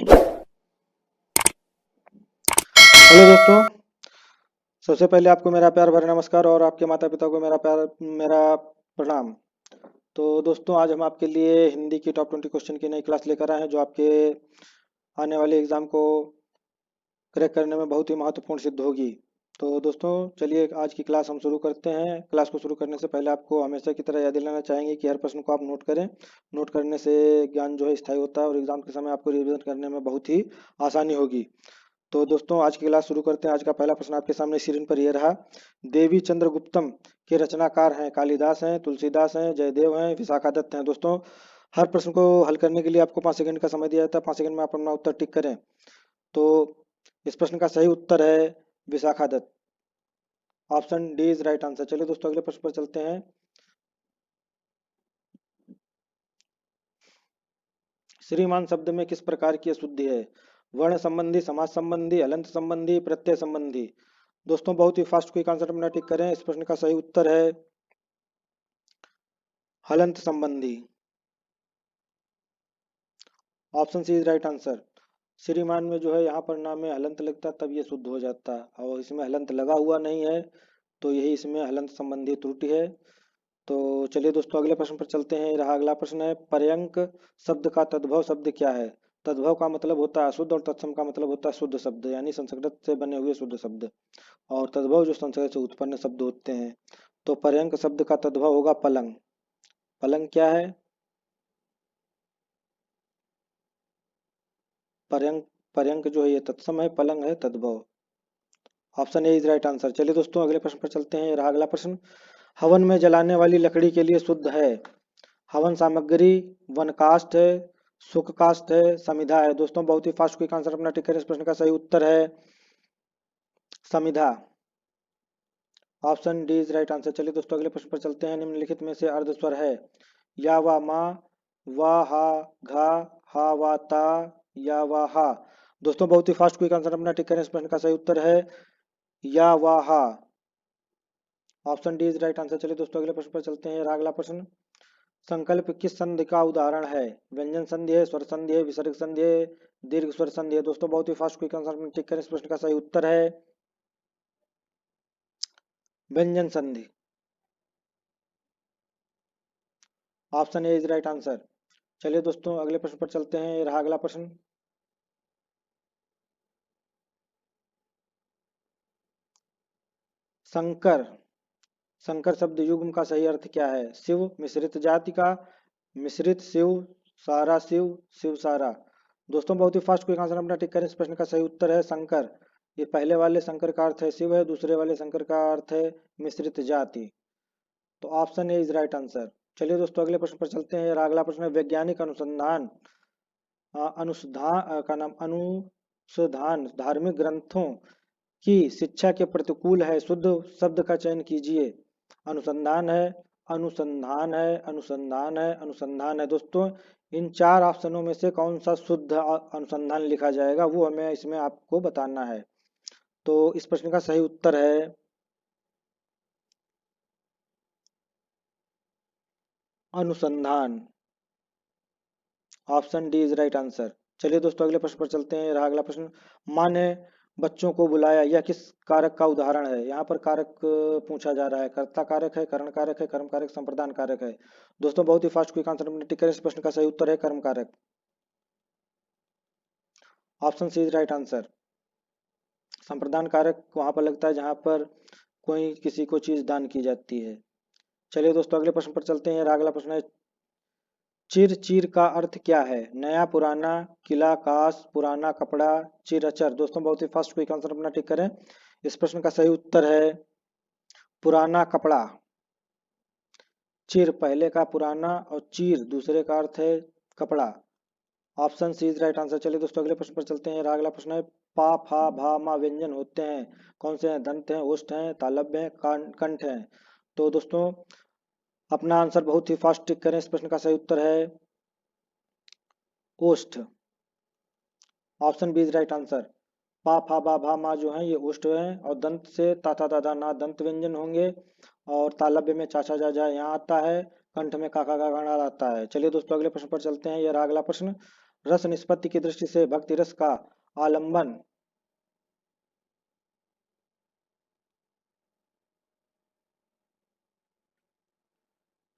Hello दोस्तों। सबसे पहले आपको मेरा प्यार भरा नमस्कार और आपके माता पिता को मेरा प्रणाम। तो दोस्तों, आज हम आपके लिए हिंदी की टॉप 20 क्वेश्चन की नई क्लास लेकर आए हैं, जो आपके आने वाले एग्जाम को क्रैक करने में बहुत ही महत्वपूर्ण सिद्ध होगी। तो दोस्तों, चलिए आज की क्लास हम शुरू करते हैं। क्लास को शुरू करने से पहले आपको हमेशा की तरह याद दिलाना चाहेंगे कि हर प्रश्न को आप नोट करें। नोट करने से ज्ञान जो है स्थायी होता है और एग्जाम के समय आपको रिवीजन करने में बहुत ही आसानी होगी। तो दोस्तों, आज की क्लास शुरू करते हैं। आज का पहला प्रश्न आपके सामने स्क्रीन पर यह रहा। देवी चंद्रगुप्तम के रचनाकार हैं कालिदास हैं, तुलसीदास हैं, जयदेव हैं, विशाखादत्त हैं। दोस्तों, हर प्रश्न को हल करने के लिए आपको 5 सेकंड का समय दिया जाता है। 5 सेकंड में आप अपना उत्तर टिक करें। तो इस प्रश्न का सही उत्तर है Vishakhadatta. Option D is right answer. चलिए दोस्तों, अगले प्रश्न पर चलते हैं। श्रीमान शब्द में किस प्रकार की अशुद्धि है? वर्ण संबंधी, समाज संबंधी, हलंत संबंधी, प्रत्यय संबंधी। दोस्तों, बहुत ही फास्ट क्विक आंसर अपना टिक करें। इस प्रश्न का सही उत्तर है हलंत संबंधी। Option C is right answer. श्रीमान में जो है यहाँ पर नाम में हलंत लगता है, तब ये शुद्ध हो जाता है, और इसमें हलंत लगा हुआ नहीं है, तो यही इसमें हलंत संबंधी त्रुटि है। तो चलिए दोस्तों, अगले प्रश्न पर चलते हैं। रहा अगला प्रश्न है, पर्यंक शब्द का तद्भव शब्द क्या है? तद्भव का मतलब होता है अशुद्ध और तत्सम का मतलब होता है शुद्ध शब्द, यानी संस्कृत से बने हुए शुद्ध शब्द। और तद्भव जो संस्कृत से उत्पन्न शब्द होते हैं। तो पर्यंक शब्द का तद्भव होगा पलंग। पलंग क्या है? पर्यंक पर्यंक जो है ये तत्सम है, पलंग है तद्भव। Option A is right answer. चलिए दोस्तों, अगले प्रश्न पर चलते हैं। रहा अगला प्रश्न, हवन में जलाने वाली लकड़ी के लिए शुद्ध है? हवन सामग्री, वन काष्ठ है, शुक काष्ठ है, समिधा है। दोस्तों, बहुत ही फास्ट क्विक आंसर अपना टिक करें। इस प्रश्न का सही उत्तर है समिधा। Option D is right answer. चलिए दोस्तों, अगले प्रश्न पर चलते हैं। निम्नलिखित में से अर्ध स्वर है? या वा मा, वा हा घा, हा वा ता, या वा हा। दोस्तों, बहुत ही फास्ट क्विक आंसर अपना टिक करें। इस प्रश्न का सही उत्तर है या वा हा। Option D is right answer. चलिए दोस्तों, अगले प्रश्न पर चलते हैं। रहा अगला प्रश्न, संकल्प किस संधि का उदाहरण है? व्यंजन संधि है, स्वर संधि है, विसर्ग संधि है, दीर्घ स्वर संधि है। दोस्तों, बहुत ही फास्ट क्विक आंसर में टिक करें। इस प्रश्न का सही उत्तर है व्यंजन संधि। Option A is right answer. चलिए दोस्तों, अगले प्रश्न पर चलते हैं। रहा अगला प्रश्न, शंकर शंकर शब्द युग्म का सही अर्थ क्या है? शिव, मिश्रित जाति का, मिश्रित शिव, सारा शिव, शिव सारा। दोस्तों, बहुत ही फास्ट क्विक आंसर अपना टिक करें। इस प्रश्न का सही उत्तर है शंकर। ये पहले वाले शंकर का अर्थ है शिव है, दूसरे वाले शंकर का अर्थ है मिश्रित जाति। तो option A is right answer. चलिए दोस्तों, अगले प्रश्न पर चलते हैं। अगला प्रश्न है, वैज्ञानिक अनुसंधान अनुसंधान का नाम अनुसंधान धार्मिक ग्रंथों की शिक्षा के प्रतिकूल है, शुद्ध शब्द का चयन कीजिए। अनुसंधान है, अनुसंधान है, अनुसंधान है, अनुसंधान है। दोस्तों, इन चार ऑप्शनों में से कौन सा शुद्ध अनुसंधान लिखा जाएगा, वो हमें इसमें आपको बताना है। तो इस प्रश्न का सही उत्तर है अनुसंधान। Option D is right answer. चलिए दोस्तों, अगले प्रश्न पर चलते हैं। रहा अगला प्रश्न, माँ ने बच्चों को बुलाया, यह किस कारक का उदाहरण है? यहाँ पर कारक पूछा जा रहा है। कर्ता कारक है, करण कारक है, कर्म कारक, संप्रदान कारक है। दोस्तों, बहुत ही फास्ट क्विक आंसर टिक करें। इस प्रश्न का सही उत्तर है कर्म कारक। Option C is right answer. संप्रदान कारक वहां पर लगता है जहां पर कोई किसी को चीज दान की जाती है। चलिए दोस्तों, अगले प्रश्न पर चलते हैं। अगला प्रश्न है, चिर चीर का अर्थ क्या है? नया पुराना, किला काश, पुराना कपड़ा, चिर अचर। दोस्तों, बहुत ही फास्ट क्विक आंसर अपना टिक करें। इस प्रश्न का सही उत्तर है पुराना कपड़ा। चिर पहले का पुराना और चीर दूसरे का अर्थ है कपड़ा। Option C is right answer. चलिए दोस्तों, अगले प्रश्न पर चलते हैं। अगला प्रश्न है, पा फा भा मा व्यंजन होते हैं, कौन से हैं? दंत हैं, ओष्ठ हैं, तालव्य हैं, कंठ हैं। तो दोस्तों, अपना आंसर बहुत ही फास्ट टिक करें। इस प्रश्न का सही उत्तर है ओष्ठ। Option B is right answer. पा फा बा भा मा जो है ये ओष्ठ हैं, और दंत से ता था दादा ना दंत व्यंजन होंगे, और तालव्य में चाचा जा जा यहाँ आता है, कंठ में काका का गणा आता है। चलिए दोस्तों, अगले प्रश्न पर चलते हैं। ये रहा अगला प्रश्न, रस निष्पत्ति की दृष्टि से भक्ति रस का आलंबन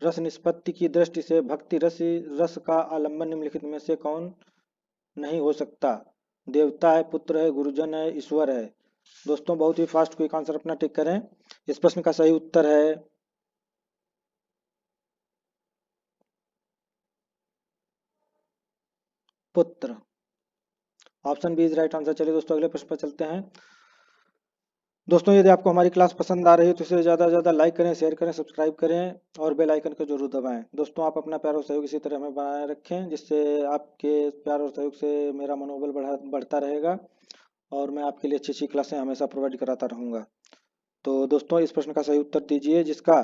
रस निष्पत्ति की दृष्टि से भक्ति रस रस का आलंबन निम्नलिखित में से कौन नहीं हो सकता? देवता है, पुत्र है, गुरुजन है, ईश्वर है। दोस्तों बहुत ही फास्ट क्विक आंसर अपना टिक करें। इस प्रश्न का सही उत्तर है पुत्र। Option B is right answer. चलिए दोस्तों अगले प्रश्न पर चलते हैं। दोस्तों यदि आपको हमारी क्लास पसंद आ रही है तो इसे ज़्यादा से ज़्यादा लाइक करें, शेयर करें, सब्सक्राइब करें और बेल आइकन को जरूर दबाएं। दोस्तों आप अपना प्यार और सहयोग इसी तरह हमें बनाए रखें, जिससे आपके प्यार और सहयोग से मेरा मनोबल बढ़ता रहेगा और मैं आपके लिए अच्छी अच्छी क्लासें हमेशा प्रोवाइड कराता रहूँगा। तो दोस्तों इस प्रश्न का सही उत्तर दीजिए, जिसका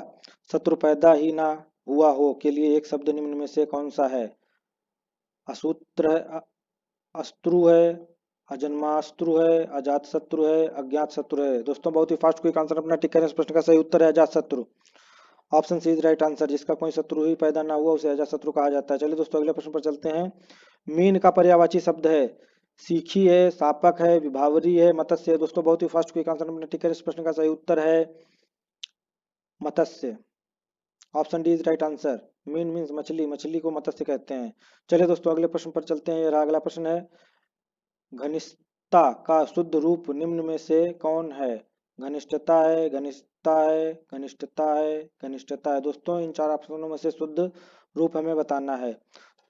शत्रु पैदा ही ना हुआ हो के लिए एक शब्द निम्न में से कौन सा है? असूत्र है, अस्तरु है, अजन्मास्त्रु है, अजात शत्रु है, अज्ञात शत्रु है। दोस्तों बहुत ही फास्ट क्विक आंसर अपना टिक करें। इस प्रश्न का सही उत्तर है अजात शत्रु। Option C is right answer. जिसका कोई शत्रु ही पैदा ना हुआ उसे अजात शत्रु कहा जाता है। चलिए दोस्तों अगले प्रश्न पर चलते हैं। मीन का पर्यायवाची शब्द है सीखी है, सापक है, विभावरी है, मत्स्य है। दोस्तों बहुत ही फास्ट क्विक आंसर अपना टिक करें। इस प्रश्न का सही उत्तर है मत्स्य। Option D is right answer. मीन मीन्स मछली, मछली को मत्स्य कहते हैं। चलिए दोस्तों अगले प्रश्न पर चलते हैं। यह अगला प्रश्न है, घनिष्ठता का शुद्ध रूप निम्न में से कौन है? घनिष्ठता है, घनिष्ठता है, घनिष्ठता है, घनिष्ठता है। दोस्तों इन चार ऑप्शनों में से शुद्ध रूप हमें बताना है।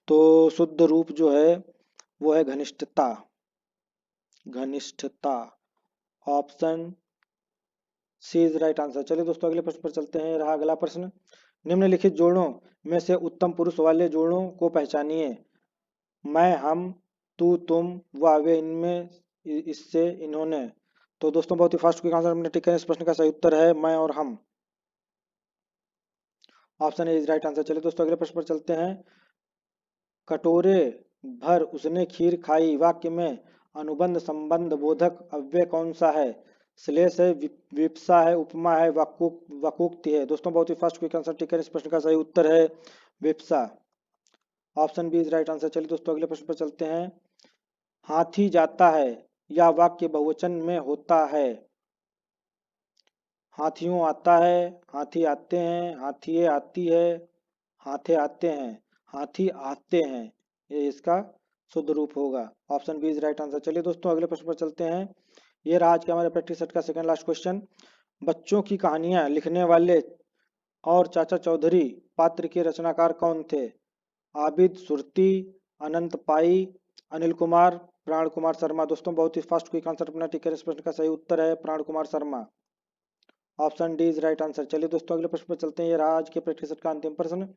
तो शुद्ध रूप जो है वो है घनिष्ठता। घनिष्ठता। Option C is right answer. चलिए दोस्तों अगले प्रश्न पर चलते हैं। रहा अगला प्रश्न, निम्नलिखित जोड़ों में से उत्तम पुरुष वाले जोड़ों को पहचानिए। मैं, हम, तू, तुम, वह, वे, इनमें, इससे, इन्होंने। तो दोस्तों बहुत ही फास्ट क्विक आंसर हमने टिक है। इस प्रश्न का सही उत्तर है मैं और हम। Option A is right answer. चलिए दोस्तों अगले प्रश्न पर चलते हैं। कटोरे भर उसने खीर खाई वाक्य में अनुबंध संबंध बोधक अव्यय कौन सा है? श्लेष है, विप्सा है, उपमा है, वकोक्ति है। दोस्तों बहुत ही फास्ट क्विक आंसर टिक है। इस प्रश्न का सही उत्तर है विप्सा। Option B is right answer. चलिए दोस्तों अगले प्रश्न पर चलते हैं। हाथी जाता है या वाक्य बहुवचन में होता है? हाथियों आता है, हाथी आते हैं, हाथिये आती है, हाथे आते हैं, हाथी आते हैं। ये इसका शुद्ध रूप होगा। Option B is right answer. चलिए दोस्तों अगले प्रश्न पर चलते हैं। ये रहा आज के हमारे प्रैक्टिस सेट का सेकंड लास्ट क्वेश्चन। बच्चों की कहानियां लिखने वाले और चाचा चौधरी पात्र के रचनाकार कौन थे? आबिद सुरती, अनंत पाई, अनिल कुमार, प्राण कुमार शर्मा। दोस्तों बहुत ही फास्ट क्विक आंसर अपना टिक है। इस प्रश्न का सही उत्तर है प्राण Kumar Sharma. Option D is right answer. चलिए दोस्तों अगले प्रश्न पर चलते हैं। ये रहा आज के प्रैक्टिस सेट का अंतिम प्रश्न।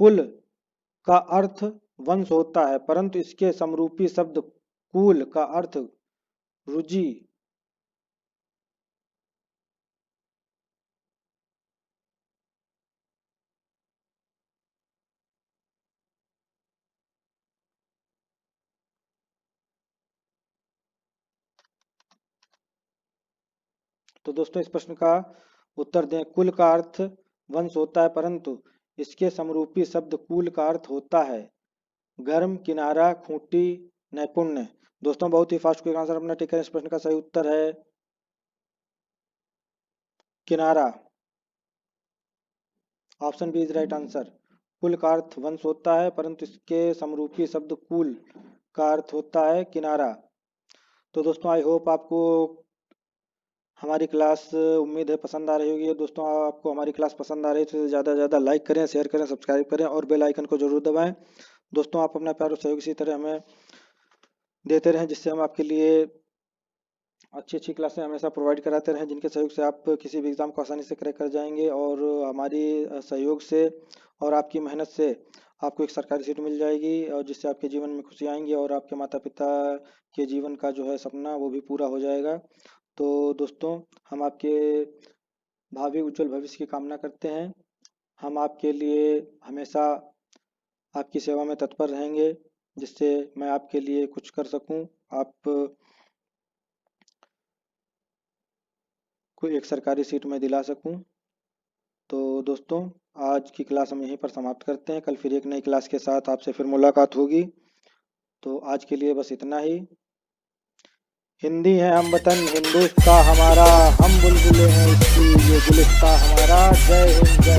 कुल का अर्थ वंश होता है, परंतु इसके समरूपी शब्द कुल का अर्थ रुचि। तो दोस्तों इस प्रश्न का उत्तर दें। कुल का अर्थ वंश होता है, परंतु इसके समरूपी शब्द कुल का अर्थ होता है गर्म, किनारा, खूंटी, नैपुण्य। दोस्तों बहुत ही फास्ट क्विक आंसर अपना टिक है। इस प्रश्न का सही उत्तर है किनारा। Option B is right answer. कुल का अर्थ वंश होता है, परंतु इसके समरूपी शब्द कुल का अर्थ होता है किनारा। तो दोस्तों आई होप आपको हमारी क्लास उम्मीद है पसंद आ रही होगी। दोस्तों आपको हमारी क्लास पसंद आ रही है तो ज़्यादा से ज़्यादा लाइक करें, शेयर करें, सब्सक्राइब करें और बेल आइकन को जरूर दबाएं। दोस्तों आप अपना प्यार और सहयोग इसी तरह हमें देते रहें, जिससे हम आपके लिए अच्छी अच्छी क्लासें हमेशा प्रोवाइड कराते रहें, जिनके सहयोग से आप किसी भी एग्ज़ाम को आसानी से क्रैक कर जाएंगे और हमारी सहयोग से और आपकी मेहनत से आपको एक सरकारी सीट मिल जाएगी और जिससे आपके जीवन में खुशी आएंगी और आपके माता पिता के जीवन का जो है सपना वो भी पूरा हो जाएगा। तो दोस्तों हम आपके भावी उज्जवल भविष्य की कामना करते हैं। हम आपके लिए हमेशा आपकी सेवा में तत्पर रहेंगे, जिससे मैं आपके लिए कुछ कर सकूं, आप को एक सरकारी सीट में दिला सकूं। तो दोस्तों आज की क्लास हम यहीं पर समाप्त करते हैं। कल फिर एक नई क्लास के साथ आपसे फिर मुलाकात होगी। तो आज के लिए बस इतना ही। हिंदी है हम वतन हिंदुस्तां हमारा, हम बुलबुलें हैं इसकी ये गुलिस्तां हमारा। जय हिंद।